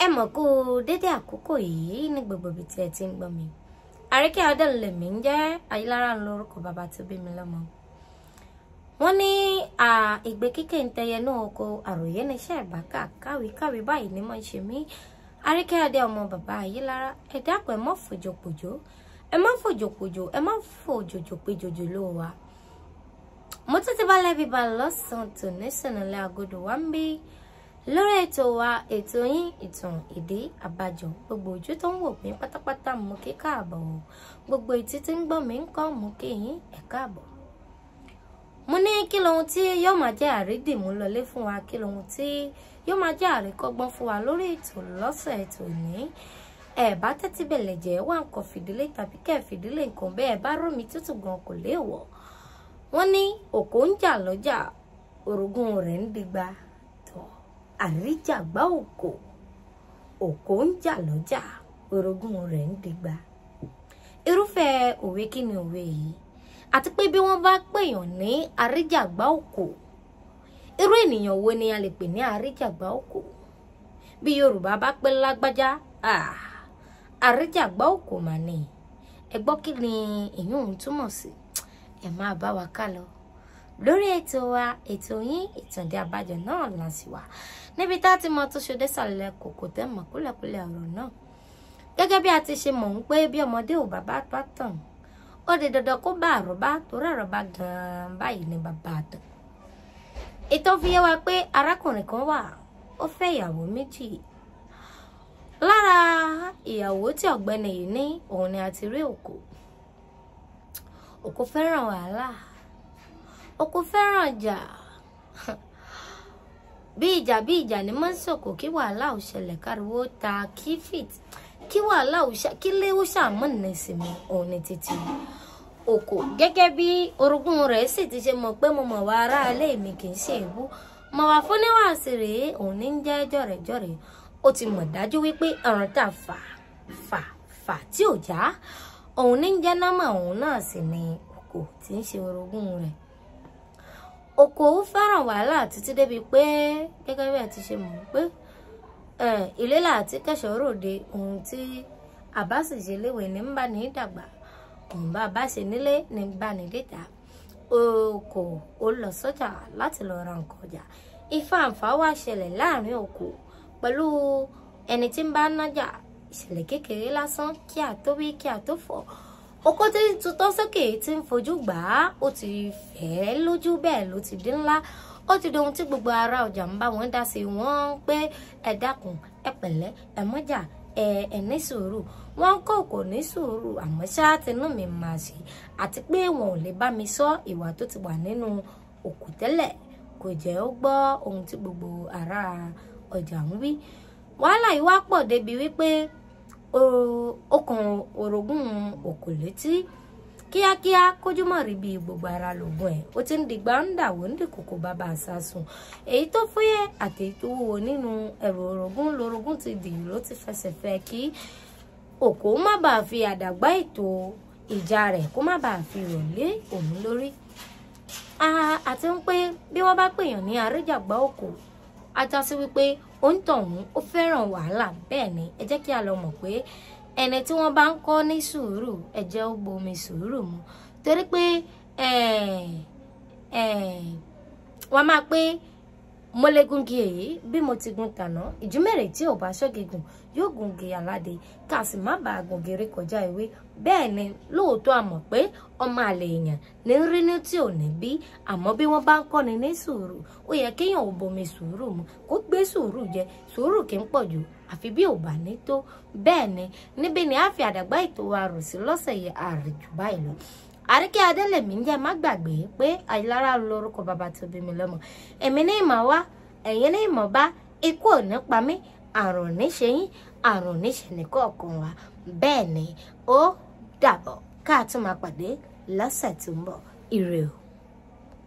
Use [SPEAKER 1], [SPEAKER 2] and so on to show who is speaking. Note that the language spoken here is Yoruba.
[SPEAKER 1] ẹ mọ̀ kú dédé àkókò yìí ní gbogbo ibi tí ẹ ti ń gbọ́ mi. Àríkẹ́ Adélè mi ń jẹ́ Ayílára lórúkọ bàbá tó bí mi lọ́mọ. Wọ́n ní ìgbé kíkè ń tẹyẹ náà oko àròyé níṣẹ́ ìbákà káwí báyìí ní mọ̀ ṣe mí. Àríkẹ́ Adé ọmọ bàbá Ayílára ẹ dákun ẹ má fòjòpòjò ẹ má fòjòjò pé jòjò ló wà. Mo tún ti bá lẹ́bi bá lọ́sàn-án tò ní sẹ̀nàlẹ́ àgọ́dọ̀ wá ń bí lórí ètò wa ètò yín ìtàn èdè àbájọ gbogbo ojú tó ń wò mí pátápátá mú kí káàbọ̀ gbogbo etí tí ń gbọ́ mi ń kọ́ mú kí yín ẹ káàbọ̀. Mo ní kí lohun tí yóò máa jẹ́ àrídìmú lọlé fún wa, kí lohun tí yóò máa jẹ́ àríkọ́gbọ́n fún wa lórí ètò lọ́sẹ̀ ètò ní ẹ bá tẹ́tí bẹ̀lẹ̀ jẹ́ wà nǹkan fìdílé tàbí kẹ́ fìdílé nǹkan bẹ́ẹ̀ bá rómi tútù gan kò léèwọ̀. Wọ́n ní òkò ń jà lọ́jà orogún rẹ̀ ń digba tọ̀ àríjàgbá òkò ń jà lọ́jà orogún rẹ̀ ń digba. Irúfẹ́ òwe kí ni òwe yìí? Àti pé bí wọ́n bá pèèyàn ní àríjàgbá òkò, irú ènìyàn wo ni a lè pè ní àríjàgbá òkò? Bí Yorùbá bá pè lágbájá àríjàgbá òkò mà ní. Ẹ gbọ́ kí ni ìyún túmọ̀ sí? Ẹ máa bá wa ká lọ lórí ètò wa ètò yín ìtàn èdè àbájọ náà là sí wa níbi tá ti mọ tó ṣe désàlẹ̀ kòkò tẹ́ mọ̀ kúlẹ̀kúlẹ̀ ọ̀rọ̀ náà. Gẹ́gẹ́ bí a ti ṣe mọ̀ ń pé bí ọmọdé ò bàbá bá tàn ó di dandan kó bá àròbá torí àròbá gan-an báyìí ní bàbá àtàn. Ìtàn fi yé wa pé arákùnrin kan wà ó fẹ́ ìyàwó méjì. Lára ìyàwó tí ọ̀gbẹ́ni yìí ní òun ni a ti rí òkò. Òkò fẹ́ràn wàhálà, òkò fẹ́ràn ìjà. Bí ìjà ni máa ń sọ̀kò kí wàhálà ò ṣẹlẹ̀ káriwó ta kí wàhálà ò kí lé ó ṣàmọ́ nìsinmi òun ni títí. Òkò gẹ́gẹ́ bí orogún rẹ̀ sì ti ṣe mọ̀ pé mo mọ̀ wá ará ilé mi kì í ṣe èébú. Mọ̀ wá fún níwàásí rèé òun ní ń jẹ́ jọ̀rẹ̀jọ̀rẹ̀. Ó ti mọ̀ dájú wípé ọ̀run tà fà tí ò já. Òun ní ń jẹ́ nọ́mà òun náà sì ni òkò tí ń ṣe orogún rẹ̀. Òkò fẹ́ràn wàhálà títí débi pé gẹ́gẹ́ bí ẹ ti ṣe mọ̀ pé ilé láti kẹ́sọ̀ ròde ohun tí àbá sì ṣe léwe ní ń bá ní dàgbà òun bá bá ṣe nílé ní ń bá ní déta. Òkò ó lọ sọ́jà láti lọ ra nǹkan ọjà. Ìfàǹfà wá ṣẹlẹ̀ láàrin òkò pẹ̀lú ẹni tí ń bá nájà. Ìṣẹ̀lẹ̀ kékeré lásán kí a tó wí kí a tó fọ̀. Òkò tí ń tutọ́ sókè tí ń fojú gbà á ó ti fẹ́ lójú bẹ́ẹ̀ ló ti dín ńlá. Ó ti dohun tí gbogbo ará ọjà ń bá wọn dá sí wọ́n pé ẹ dákun ẹ pẹ̀lẹ́ ẹ mọ́jà ẹ ní sùúrù. Wọ́n kò ní sùúrù àmọ́ ṣá tinú mi máa ṣe àti pé wọn ò lè bá mi sọ ìwà tó ti wà nínú òkò tẹ́lẹ̀ kò jẹ́ ó gbọ́ ohun tí gbogbo ará ọjà ń wí. Wàhálà yìí wá pọ̀ débi wípé okùn orogún òkò létí kíákíá kójú mọ́ rí bí gbogbo ara lògùn ẹ̀ ó ti ń dìgbà ń dàwó ń dìkòkò bàbá àsásùn. Èyí tó fúyẹ́ àti èyí tó wúwo nínú ẹ̀rọ orogún lorogún ti dì ló ti fẹsẹ̀ fẹ́ kí òkò má bàa fi àdàgbà ètò ìjà rẹ̀ kó má bàa fi rọ̀ lé òun lórí. Àti ń pé bí wọ́n bá pèèyàn ní àríjàgbá òkò a já sí wípé òǹtọ̀hún ó fẹ́ràn wàhálà. Bẹ́ẹ̀ ni ẹ jẹ́ kí a lọ mọ̀ pé ẹni tí wọ́n bá ń kọ́ ní sùúrù ẹ jẹ́ ó gbomi sùúrù mu torí pé wọ́n máa pé mo lè gungi èyí bí mo ti gun tàná ìjúmẹ̀rẹ̀ tí ò bá ṣọ́gígùn yóò gungi aládé ká sì má bàa gungi eré kọjá ewé. Bẹ́ẹ̀ ni lóòótọ́ a mọ̀ pé ọmọ àlè èèyàn ní rínú tí ò ní bí àmọ́ bí wọ́n bá ń kọ́ni ní sùúrù ó yẹ kéèyàn ò bomi sùúrù mu kó gbé sùúrù jẹ. Sùúrù kì í pọ̀ jù àfi bí ò bá ní tó. Bẹ́ẹ̀ ni níbi ni a fi àdàgbà ètò wa rò sí lọ́sẹ̀ yìí àrèjù báyìí lọ. Àríkẹ́ Adélè mi ń jẹ́ má gbàgbé pé Ayílára lórúkọ bàbá tó bí mi lọ́mọ. Èmi ní ìmọ̀ wá ẹ̀yin ní ìmọ̀ bá ikú ò ní pa mí àrùn ní ṣe yín àrùn ní ṣe nìkọ̀ọ̀kan wa. Bẹ́ẹ̀ ni ó dàbọ̀ ká tún máa pàdé lọ́sẹ̀ tó ń bọ̀. Ire o.